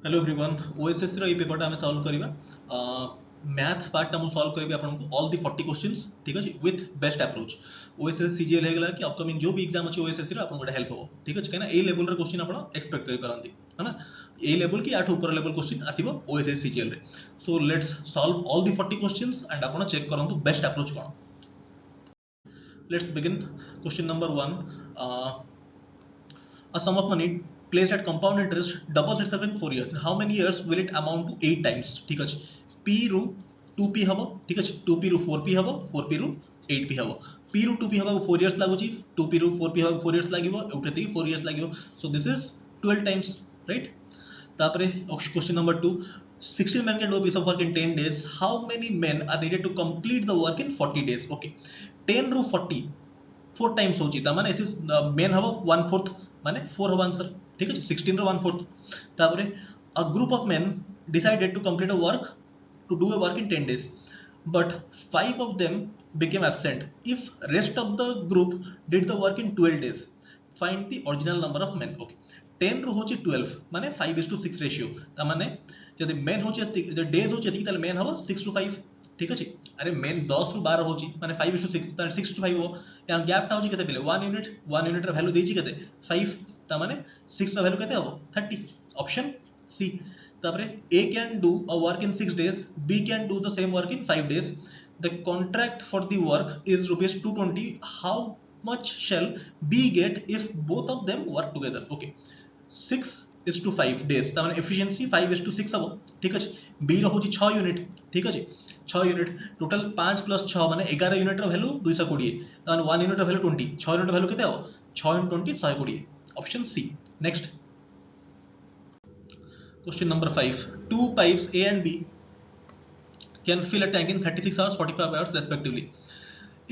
Hello everyone OSS रो ए paper आम solve करवा math part मुझे सल्व करी आपको ऑल दी 40 क्वेश्चंस ठीक अच्छे with best approach OSS CGL होगा कि अपकमिंग जो भी एग्जाम अच्छे ओएसएस आपको गोटे हेल्प हो ठीक अच्छे कहीं ए लेवल क्वेश्चन आप एक्सपेक्ट करते है ना ए लेवल कि आठ ऊपर लेवल क्वेश्चन आसो ओएसएस सीजीएल रे so let's solve all the 40 questions and आप चेक करूँ बेस्ट अप्रोच कौन let's begin question number 1 a sum of money placed at compound interest doubles itself in 4 years. How many years will it amount to 8 times? ठीक अछि p रू 2p हबो ठीक अछि 2p रू 4p हबो 4p रू 8p हबो p रू 2p हबो 4 years लागुची 2p रू 4p हबो 4 years लागिवो उठेती 4 years लागिवो so this is 12 times right तापरे question number 2 16 men can do a piece of work in 10 days how many men are needed to complete the work in 40 days okay 10 रू 40 4 times होची ता माने एसिस main हबो 1/4 माने 4 हबो answer ठीक है 16 रो 1/4 तापरे a group of men decided to complete a work to do a work in 10 days but 5 of them became absent if rest of the group did the work in 12 days find the original number of men okay 10 रो होची 12 माने 5:6 ratio ता माने जदि main होची जे days होची ठीक ताले main हबो 6:5 ठीक अछि अरे मेन 10 रु 12 होची माने 5:6 ताने 6:5 हो या गैप टा होची केते बेले 1 यूनिट र वैल्यू देची केते 5 ता माने 6 र वैल्यू केते हो 30 ऑप्शन सी तापरे A can do a work in 6 days B can do the same work in 5 days the contract for the work is rupees 220 how much shall be get if both of them work together okay 6:5 days ता माने efficiency 5:6 हबो ठीक अछि B रो होची 6 unit ठीक अछि 6 unit total 5 + 6 माने 11 unit रो वैल्यू 220 ता माने 1 यूनिट रो वैल्यू 20 6 यूनिट रो वैल्यू केते हो 6 * 20 120 option C next question number 5 two pipes A and B can fill a tank in 36 hours 45 hours respectively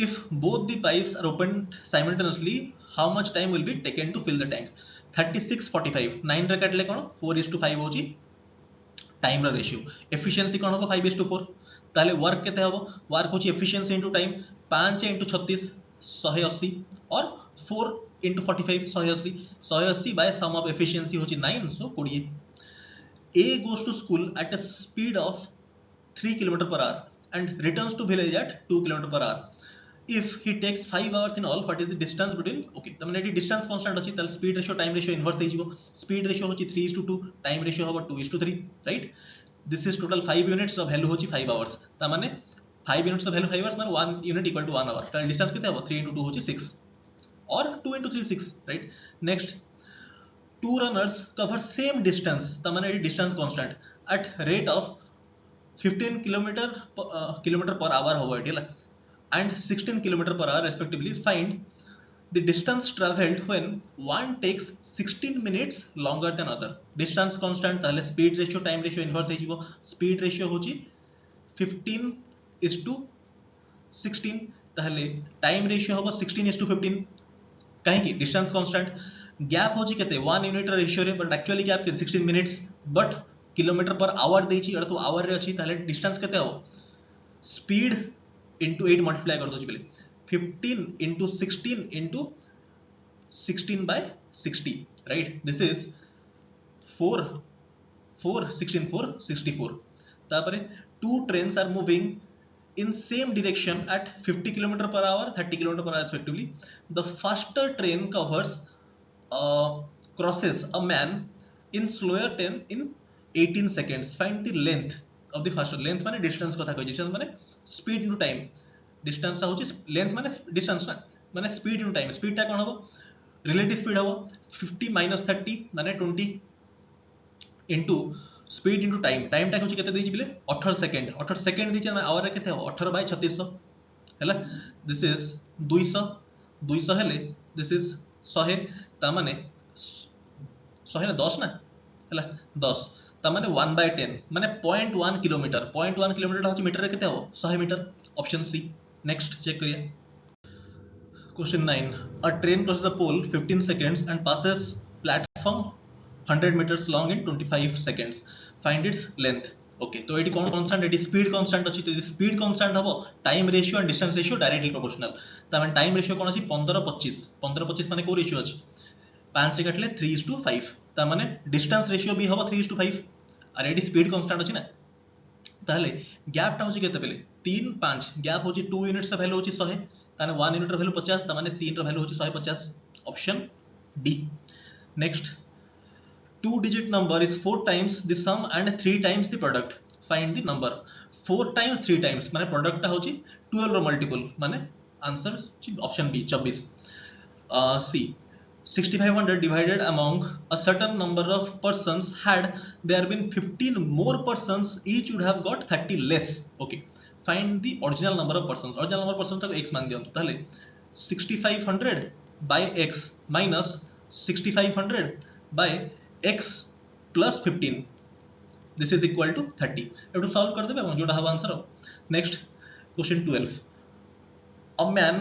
if both the pipes are opened simultaneously how much time will be taken to fill the tank 36 45 9 रे काटले कोन 4:5 होची time रा ratio efficiency कोन हो 5:4 ताले work केते हबो work होची efficiency into time 5 * 36 180 और 4 * 45 180 180 बाय सम ऑफ एफिशिएंसी होची 9 सो 20 A goes to school at a speed of 3 km per hour and returns to village at 2 km per hour. If he takes 5 hours in all, what is the distance between? Okay, the minute distance constant अछि तल speed ratio time ratio inverse हे जिवो speed ratio होछि 3:2 time ratio होबो 2:3 right this is total 5 units of value होछि 5 hours ता माने 5 units of value 5 hours माने 1 unit equal to 1 hour तल distance केते हबो 3 * 2 होछि 6 or 2 * 3 6 right next two runners cover same distance the mane distance constant at rate of 15 kilometer per hour hobo etila and 16 kilometer per hour respectively find the distance traveled when one takes 16 minutes longer than other distance constant ताले speed ratio time ratio inverse हे जिवो speed ratio होची 15:16 ताले time ratio होबो 16:15 कहीं की distance constant gap होची केते 1 unit ratio रे बट एक्चुअली गैप के 16 minutes but kilometre per hour देची अर तो आवर रे अछि ताले डिस्टेंस केते हो स्पीड इनटू 8 मल्टीप्लाई कर दोची बेले 15 into 16 into 16 by 60 right this is 4 4 16 4 64 तापरे two trains are moving in same direction at 50 km per hour 30 km per hour respectively the faster train crosses a man in slower train in 18 seconds find the length of the faster length माने distance कथा कहि distance माने speed into time distance ता होची length माने distance ना माने speed into time speed ता कोन हबो relative speed हबो 50 - 30 माने 20 into speed into time time टा होची केते देछि बिले 18 सेकंड 18 सेकंड देछि हम आवर रे केते हो 18 / 3600 हैला दिस इज 200 200 हेले दिस इज 100 ता माने 100 ना 10 ना हैला 10 ता माने 1/10 माने 0.1 किलोमीटर 0.1 किलोमीटर होची मीटर रे केते हो 100 metre option C next check करिए question 9 a train crosses a pole 15 seconds and passes platform 100 meters long in 25 seconds find its length okay तो एटी कोन कांस्टेंट एटी स्पीड कांस्टेंट अछि तो speed constant हबो time ratio and distance ratio directly proportional त माने time ratio कोन अछि 15 25 15 25 माने को ratio अछि 5 से काटले 3:5 त माने डिस्टेंस रेशियो भी हबो 3:5 आर एटी स्पीड कांस्टेंट अछि ना ताहले गैप टा होची केते बेले 3 5 गैप होची 2 यूनिट्स रा वैल्यू होची 100 ताने 1 यूनिट रा वैल्यू 50 ता माने 3 रा वैल्यू होची 150 option D next two digit number is 4 times the sum and 3 times the product find the number 4 times 3 times माने product टा होची 12 रो मल्टीपल माने answer option B 24 C 6500 divided among a certain number of persons had there been 15 more persons each would have got 30 less okay find the original number of persons टाको x मान दियंतु ताले 6500 by x minus 6500 by x plus 15 this is equal to 30 एटू solve कर देबे हम जोटा हबा answer next question 12 a man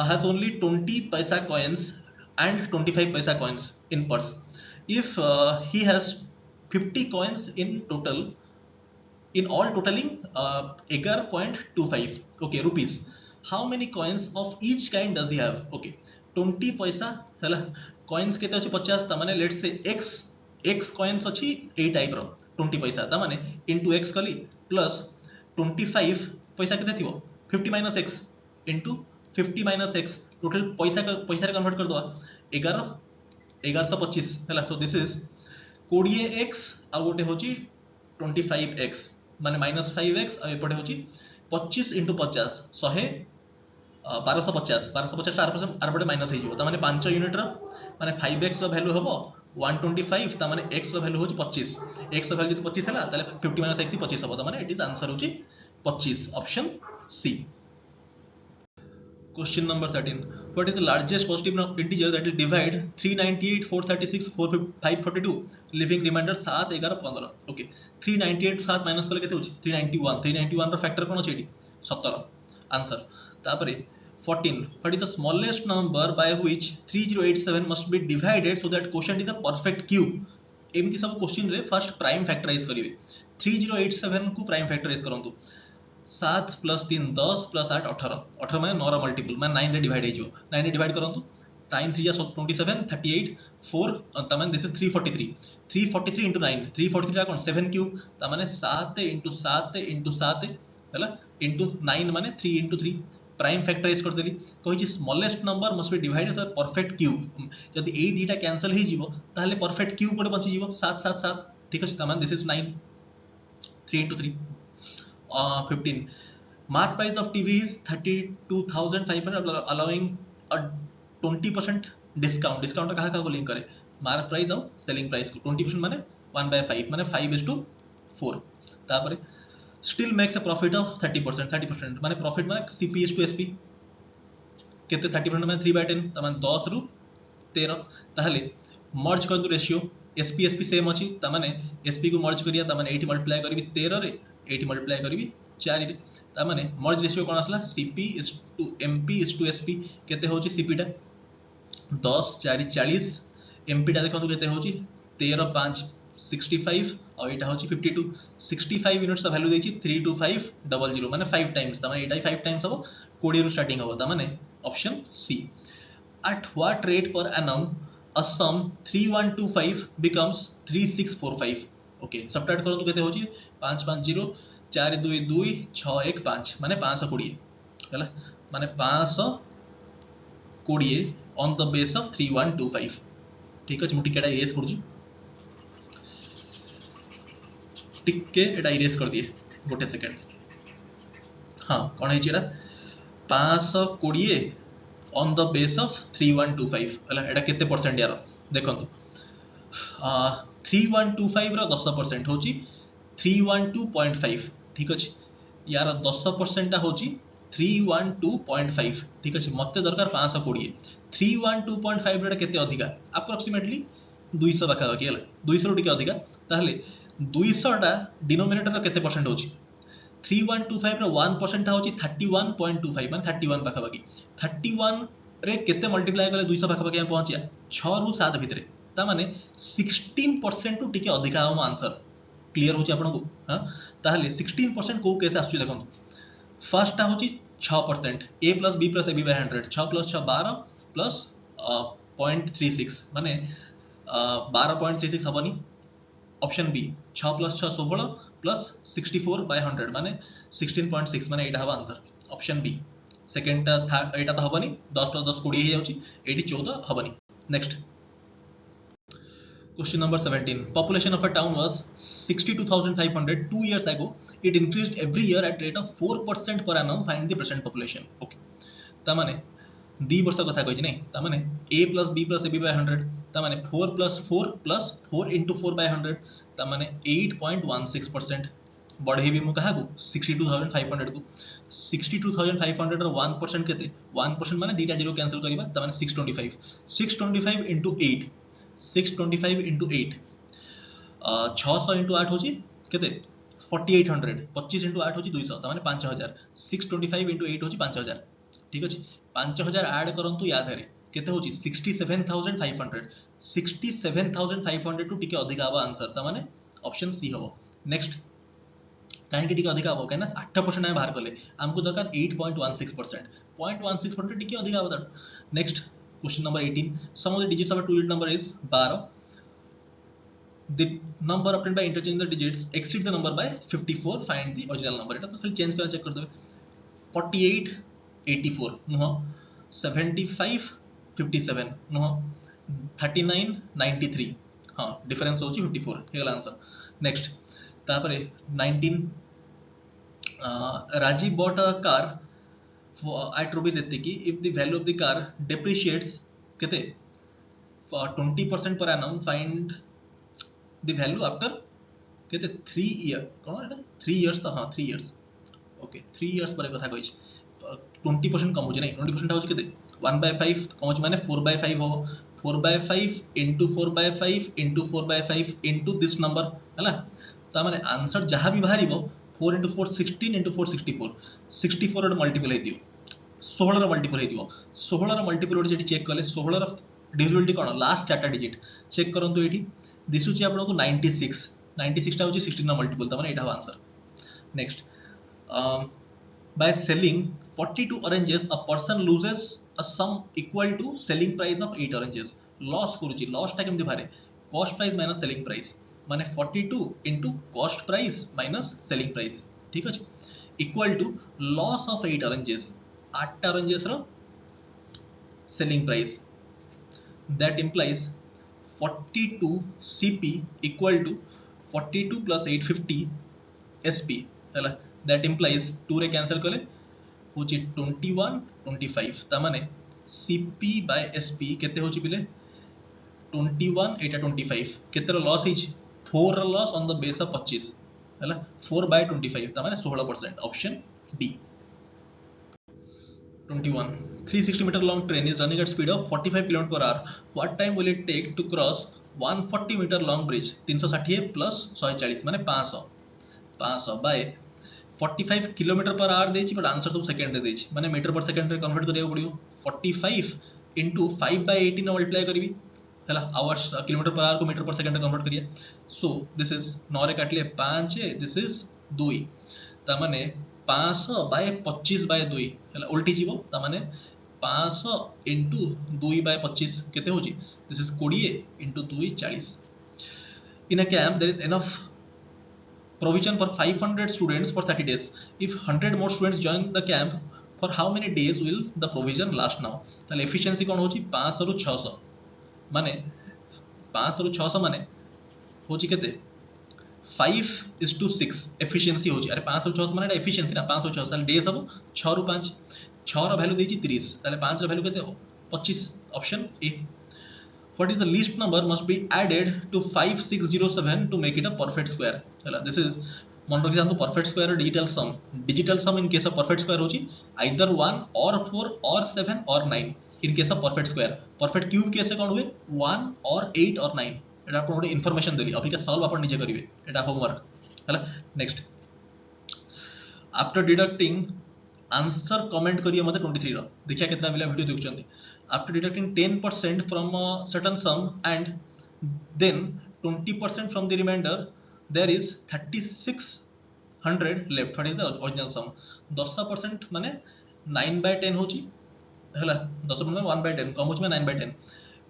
has only 20 paisa coins and 25 paisa coins in purse if he has 50 coins in total in all totaling 11.25 okay rupees how many coins of each kind does he have okay 20 पैसा हला coins केते अछि 50 त माने let's say x coins अछि ए type रो 20 पैसा त माने into x कली plus 25 पैसा केते थिवो 50 minus x into 50 minus x total पैसा रे कन्वर्ट कर दवा 1125 हला सो दिस इज 20x आ गोटे होची 25x माने -5x आ एपटे होची 25 into 50 100 1250 आर पटे माइनस हे जिवो त माने 5 यूनिट रो माने 5x रो वैल्यू हबो 125 त माने x रो वैल्यू होची 25 x रो वैल्यू 25 हला ताले 50 - x 25 हबो त माने इट इज आंसर होची 25 option C question number 13 what is the largest positive integer that will divide 398 436 542 leaving remainder 7 11 15 okay 398 7 minus करले केते होची 391 रो फैक्टर कोन अछि 17 आंसर तापरे 14 what is the smallest number by which 3087 must be divided so that quotient is a perfect cube एमती सब question रे first prime factorise करिवे 3087 को प्राइम फैक्टराइज करंतु 7 plus 3 10 plus 8 18 18 माने 9 रा मल्टीपल माने 9 रे डिवाइड हे जो 9 रे डिवाइड करंतु टाइम 3 या 27 38 4 त माने दिस इज 343 into 9 343 रा कोन 7 क्यूब त माने 7 into 7 into 7 हला into 9 माने 3 into 3 प्राइम फैक्टराइज कर देली कहि smallest number must be divided by perfect cube जदि ए दीटा कैंसिल हे जीवो ताले परफेक्ट क्यूब कोड बंची जीवो 7 7 7 ठीक अछि तमान this is 9 3 into 3 15 mark price of TV is 32500 allowing a 20% discount कहा को लिंक करे मार्क प्राइस और सेलिंग प्राइस को 20% माने 1/5 माने 5:4 तापरे still makes a profit of 30% माने प्रॉफिट माने CP to SP केते 30% माने 3/10 त माने 10 रु 13 ताहले मर्ज करदु रेशियो SP सेम अछि त माने SP को मर्ज करिया त माने 8 मल्टीप्लाई करबी 13 रे 8 मल्टीप्लाई करबी 4 रे त माने मर्ज रेशियो कोन आसला CP to MP to SP केते होची CP टा 10 4 40 MP टा देखंतु केते होची 13 5 65 और एटा होची 52 65 यूनिट्स वैल्यू देछि 32500 माने 5 टाइम्स त माने एटा 5 टाइम्स हबो 20 रु स्टार्टिंग हबो त माने option C at what rate per annum a sum 3125 becomes 3645 okay subtract करंतु केते होची 550 422 615 माने 520 हला माने 520 on the base of 3125 ठीक अछि मुटी केडा एस करछि टिके एटा इरेज कर दिए गोटे सेकंड हाँ कौन है एटा 520 ऑन द बेस ऑफ 3125 हला एटा केते परसेंट यार देखंतु 3125 रो 10% होची 312.5 ठीक अछि यार 10% ता होची 312.5 ठीक अछि मते दरकार 520 312.5 रे केते अधिका अप्रोक्सीमेटली 200 बाका बाकी हला 200 रो टिके अधिका ताहले 200 टा डिनोमिनेटर केते परसेंट होची 3125 रो 1% ता होची 31.25 माने 31 पाखा बाकी 31 रे केते मल्टीप्लाई करले 200 पाखा बाकी हम पहुंचिया 6 रु 7 भितरे ता माने 16% टू टिके अधिका हम आंसर क्लियर होची आपन को हां ताहले 16% को कैसे आछी देखंतु फर्स्ट ता होची 6% a + b + ab / 100 6 + 6 12 प्लस 0.36 माने 12.36 हबनी ऑप्शन बी 6 + 6 16 प्लस 64/100 माने 16.6 माने एटा हवा आंसर ऑप्शन बी सेकंड था एटा तो हबनी 10 + 10 20 हे जाउची एटी 14 हबनी next Question number 17. Population of a town was 62,500 2 years ago. It increased every year at rate of 4% per annum. Find the present population. Okay. तामाने 2 वर्ष कथा कहिछि नै तामाने a + b + ab by 100 तामाने 4 + 4 + 4 * 4 by 100 तामाने 8.16% बढ़े भी मु कहा को 62,500 को 62,500 ର 1% केते 1% माने दीटा जीरो कैंसिल करबा तामाने 625 into 8 625 into 8 600 into 8 होची केते 4800 25 into 8 होची 200 तामाने 5000 625 into 8 होची 5000 ठीक अछि 5000 ऐड करंतु या धरे केते होची 67500 67500 टू टिके अधिक आबा आंसर तामाने ऑप्शन सी हबो नेक्स्ट काहे कि टिके अधिक आबो कहना 8% आय बाहर कले हमको दरकार 8.16% 0.16% टिके अधिक आबो next Question number 18. Sum of the digits of a two-digit number is 12. The number obtained by interchanging the digits exceed the number by 54. Find the original number. এটা তো খালি চেঞ্জ করে চেক করে দেবে 48 84 নুহ 75 57 নুহ 39 93 हां डिफरेंस होची 54 हे गला आंसर नेक्स्ट तापरे 19 Rajiv bought a car at rupees एत्तिकी if the value of the car depreciates केते 20% per annum find the value after केते 3 year कोन एटा 3 years तो हां 3 years ओके 3 years पर कथा कहिछ 20% कम होजे नै 20% होजे केते 1/5 कम होजे माने 4/5 हो 4/5 into 4/5 into 4/5 into this number हला ता माने आंसर जहां भी बाहरिबो 4 into 4 16 into 4 64 64 रो मल्टीपल हे दियो 16 ର मल्टीपल हे दियो 16 ର मल्टीपल ओडी जेटी चेक करले 16 ର डिविजिबिलिटी कोन लास्ट चारटा डिजिट चेक करंतु एठी दिसुची आपनको 96 96 टा होची 16 ର मल्टीपल त माने एटा answer next by selling 42 oranges a person loses a sum equal to selling price of 8 oranges loss करूची लॉस टा केमति बारे cost price minus selling price माने 42 into cost price minus selling price ठीक अछि equal to loss of 8 oranges 8 oranges रो selling price that implies 42 CP equal to 42 plus 850 SP हला that implies 2 रे कैंसिल कले होची 21 25 ता माने CP by SP केते होची बिले 21 एटा 25 केते रो लॉस हिच 4 रो loss on the base of 25 हला 4 by 25 ता माने 16% option D 21 360 meter long train is running at speed of 45 km per hour. What time will it take to cross 140 meter long bridge 360 plus 140 माने 500 500 by 45 km per hour देछि but answer सब second रे देछि माने metre पर second रे convert करिया पड़ियो 45 into 5 by 18 मल्टीप्लाई करबी हला आवर्स किलोमीटर पर आवर को मीटर पर सेकंड रे कन्वर्ट करिया सो दिस इज 9 रे काटले 5 दिस इज 2 ता माने 500 by 25 by 2 हला उल्टी जीवो ता माने 500 into 2 by 25 केते होजी this is 20 into 2 40 in a camp there is enough provision for 500 students for 30 days if 100 more students join the camp for how many days will the provision last now ताले efficiency कोन होची 500 रु 600 माने 500 रु 600 माने होची केते 5:6 efficiency होची अरे 500 रु 600 माने efficiency ना 500 600 ताले days हबो 6 रु 5 6 रो वैल्यू देची 30 ताले 5 रो वैल्यू केते 25 option A what is the least number must be added to 5607 to make it a perfect square हला this is मन रखि जानतो perfect square digital sum in case of perfect square होची either 1 or 4 or 7 or 9 in case of perfect square perfect cube case कोन हुए 1 or 8 or 9 एटा आपण ओडे information देली अभी के solve आपण निजे करिवे एटा होमवर्क हला next after deducting answer comment करिए मते 23 रो देखिया केतना मिला video देखुचंदी after deducting 10% from a certain sum and then 20% from the remainder there is 3600 left what is the original sum 10% माने 9/10 होची हला 10% माने 1/10 कम होची माने 9/10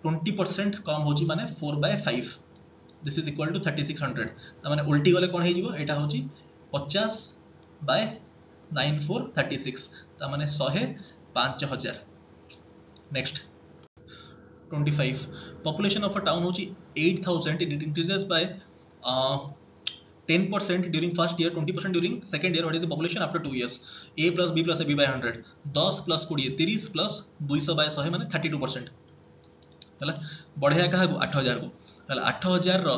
20% कम होची माने 4/5 दिस इज इक्वल टू 3600 ता माने उल्टी गले कोन हे जीवो एटा होची 50 बाय 9436 ता माने 100 5000 next 25 population of a town होची 8000 it increases by 10% during first year 20% during second year what is the population after 2 years a plus b plus b by 100 10 plus 20 30 plus 200 by 100 माने 32% ହେଲା बढिया काहा को 8000 को ହେଲା 8000 रो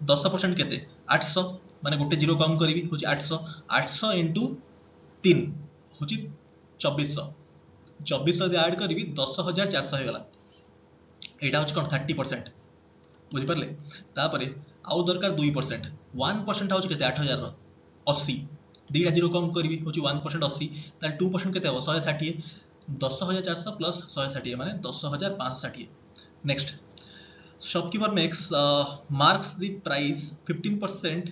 10% केते 800 माने गोटे जीरो कम करबी होची 800 800 into 3 होची 2400 2400 दे ऐड करबी 10400 हे गला एटा होची कोन 30% बुझि परले तापरे आउ दरकार 2% 1% होची केते 8000 रो 80 दीटा जीरो कम करबी होची 1% 80 ताल 2% केते हो 160 10400 प्लस 160 माने 10560 next shopkeeper makes marks the price 15%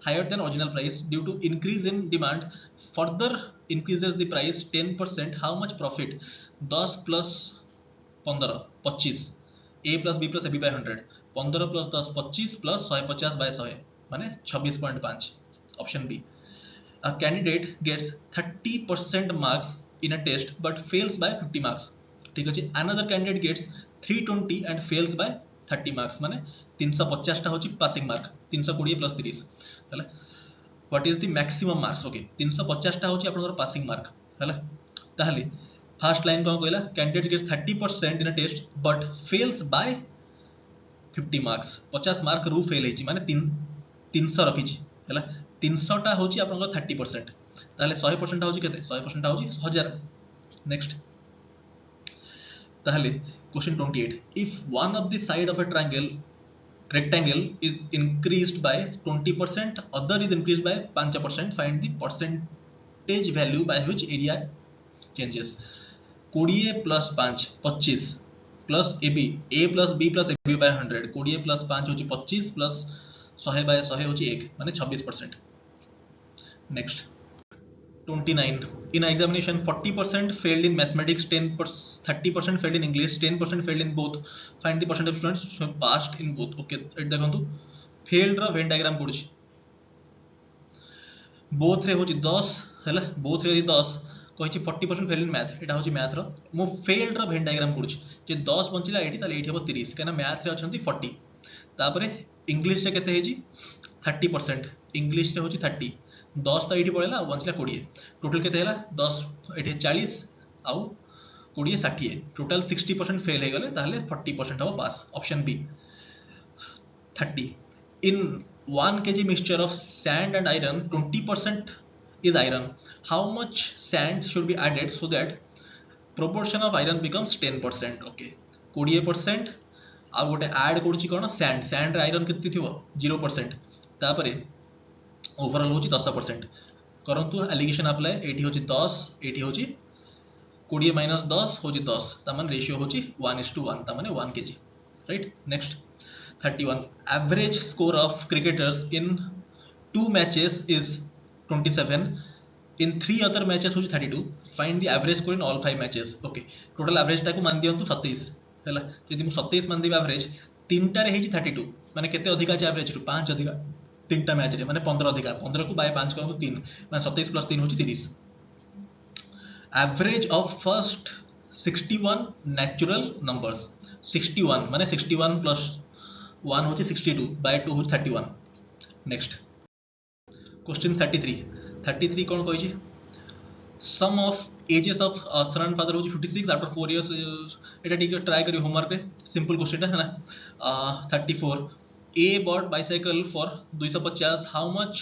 higher than original price due to increase in demand further increases the price 10% how much profit 10 plus 15 25 a plus b plus b by 100 15 plus 10 25 plus 150 by 100 माने 26.5 option B a candidate gets 30% marks in a test but fails by 50 marks ठीक अछि another candidate gets 320 and fails by 30 marks माने 350 टा होची passing mark 320 plus 30 हैला what is the maximum marks okay 350 टा होची आपनकर पासिंग मार्क हैला ताहले फर्स्ट लाइन कोन कहला candidate gets 30% in a test but fails by 50 marks 50 mark रु फेल हेची माने 300 रखिची हैला 300 टा होची आपनकर 30% ताहले 100% होची केते 100% होची 1000 नेक्स्ट ताहले question 28 if one of the side of a rectangle is increased by 20% other is increased by 5% find the percentage value by which area changes 20 plus 5 25 plus ab a plus b plus ab by 100 20 plus 5 होची 25 plus 100 by 100 होची 1 माने 26% next 29 in examination 40% failed in mathematics 30% failed in english 10% failed in both find the percentage of students who passed in both okay एट देखंतु failed रा Venn diagram कोडछि both रे होछि 10 हैला both रे 10 कहिछि 40% failed in math एटा होछि मैथ रो मो failed रा वेन डायग्राम कोडछि जे 10 बंचिला एठी ताले एठी हबो 30 केना मैथ रे अछंती 40 तापरे इंग्लिश रे केते हेछि 30% इंग्लिश रे होछि 30 10 तो ये पड़ेगा बंचला 20 टोटल केते हैला 10 एठी 40 आउ 20 60 टोटल 60% फेल हे गले ताहले 40% हो पास option B 30 in 1 kg mixture of sand and iron 20% is iron how much sand should be added so that proportion of iron becomes 10% okay 20% आ गोटे ऐड करूची कोन सैंड सैंड रे आयरन केते थिवो 0% तापरे ओवरऑल होची 10% करंतु एलिगेशन अप्लाई एठी होची 10 एठी होची 20 माइनस 10 होची 10 ता माने रेशियो होची 1:1 ता माने 1 kg right next 31 average score of cricketers in 2 matches is 27 in 3 other matches होची 32 find the average score in all 5 matches okay total average ताको मान दियंतु 27 हैला यदि मु 27 मान देबा एवरेज तीनटा रे हेची 32 माने केते अधिका छै एवरेज रु 5 अधिका तीनटा मैच रे माने 15 अधिका 15 को बाय 5 करंतु 3 माने 27 प्लस 3 होची 30 average of first 61 natural numbers 61 माने 61 प्लस 1 होची 62 बाय 2 होची 31 नेक्स्ट क्वेश्चन 33 कोन कहै छी sum of ages of son and father होची 56 आफ्टर 4 इयर्स एटा ठीक ट्राई करियो होमवर्क रे सिंपल क्वेश्चन है ना 34 A bought bicycle for 250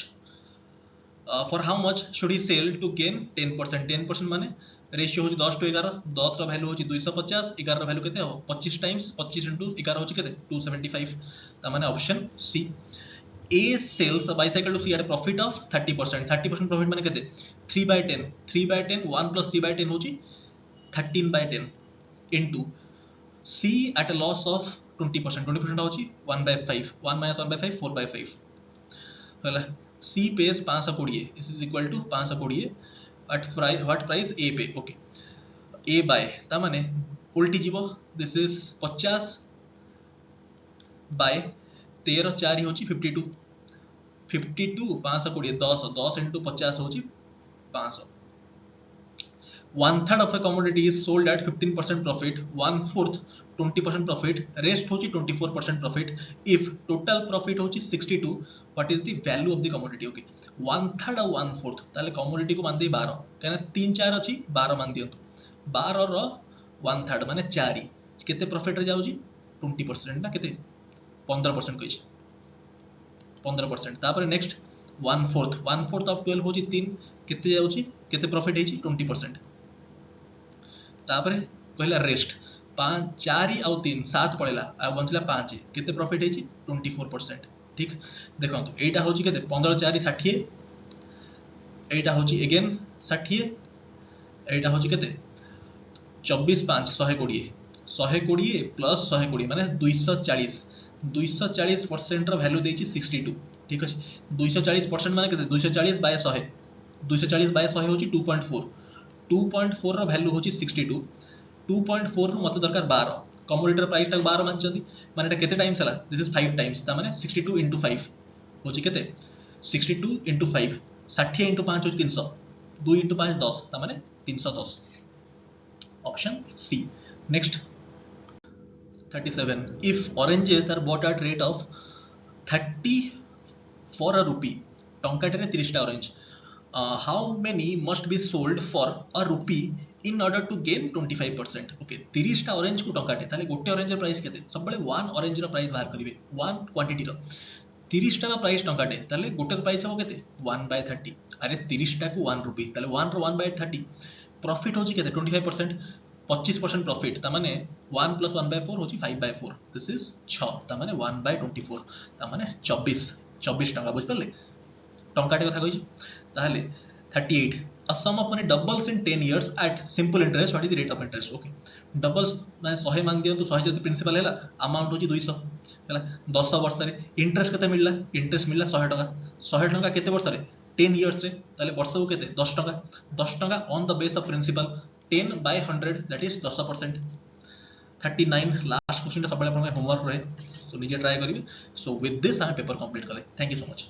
for how much should he sell to gain 10% माने रेशियो होची 10 to 11 10 रो वैल्यू होची 250 11 रो वैल्यू केते हो 25 टाइम्स 25 into 11 होची केते 275 ता माने option C A sells a bicycle to C at a profit of 30% 30% profit माने केते 3/10 1 plus 3/10 होची 13/10 into C at a loss of 20% होची 1/5 1 minus 1/5 4/5 होला C pays 520 this is equal to 520 at price what price A पे okay A bye ता माने उल्टी जीवो this is 50 बाय 13 4 होची 52 52 520 10 10 into 50 होची 500 1/3 of a commodity is sold at 15% profit 1/4 20% profit rest होची 24% profit if total profit होची 62 what is the value of the commodity okay 1/3 और 1/4 ताले commodity को मान दे 12 कहना 3 4 अछि 12 मान दियंतु 12 रो 1/3 माने 4 केते प्रॉफिट रे जाउची 20% ना केते 15% कहिछि 15% तापर नेक्स्ट 1/4 ऑफ 12 होची 3 केते जाउची केते प्रॉफिट हेची 20% तापर कहला रेस्ट 5 4 आउ 3 7 पड़ेला आ बंचला 5 केते प्रॉफिट हेची 24% ठीक देखंतु एटा होची केते 15 4 60 एटा होची अगेन 60 एटा होची केते 24 5 120 120 प्लस 120 माने 240 240% रो वैल्यू देची 62 ठीक अछि 240% माने केते 240 बाय 100 240 बाय 100 होची 2.4 2.4 रो वैल्यू होची 62 2.4 रो मते दरकार 12 कमोडिटी रो प्राइस ता 12 मानचंदी माने एटा केते टाइम्स हला दिस इज 5 टाइम्स ता माने 62 into 5 होची केते 62 into 5 60 into 5 होची 300 2 into 5 10 ता माने 310 option C next 37 if oranges are bought at rate of 30 for a rupee टंकाटे रे 30 टा orange how many must be sold for a rupee in order to gain 25% okay 30 टा orange को टंकाटे ताले गोटे orange रो price केते सबले 1 ऑरेंज रो price बाहर करिवे 1 क्वांटिटी रो 30 टा रो प्राइस टंकाटे ताले गोटे रो प्राइस हो केते 1/30 अरे 30 टा को 1 रुपी ताले 1 रो 1/30 प्रॉफिट होची केते 25% 25% प्रॉफिट ता माने 1 plus 1/4 होची 5/4 दिस इज 6 ता माने 1/24 ता माने 24 टंका बुझ परले टंकाटे कथा कहिची ताहले 38 a sum of money doubles in 10 years at simple interest what is the rate of interest okay doubles माने 100 मान दियंतु 100 जति प्रिंसिपल हैला अमाउंट होची 200 हैला 10 वर्ष रे इंटरेस्ट केते मिलला इंटरेस्ट मिलला 100 टका केते वर्ष रे 10 years रे ताले वर्ष को केते 10 टका on the base of principal 10 by 100 that is 10% 39 last question टा सबले अपन होमवर्क रहे सो निजे ट्राई करिवे so with this I paper complete कले थैंक यू सो मच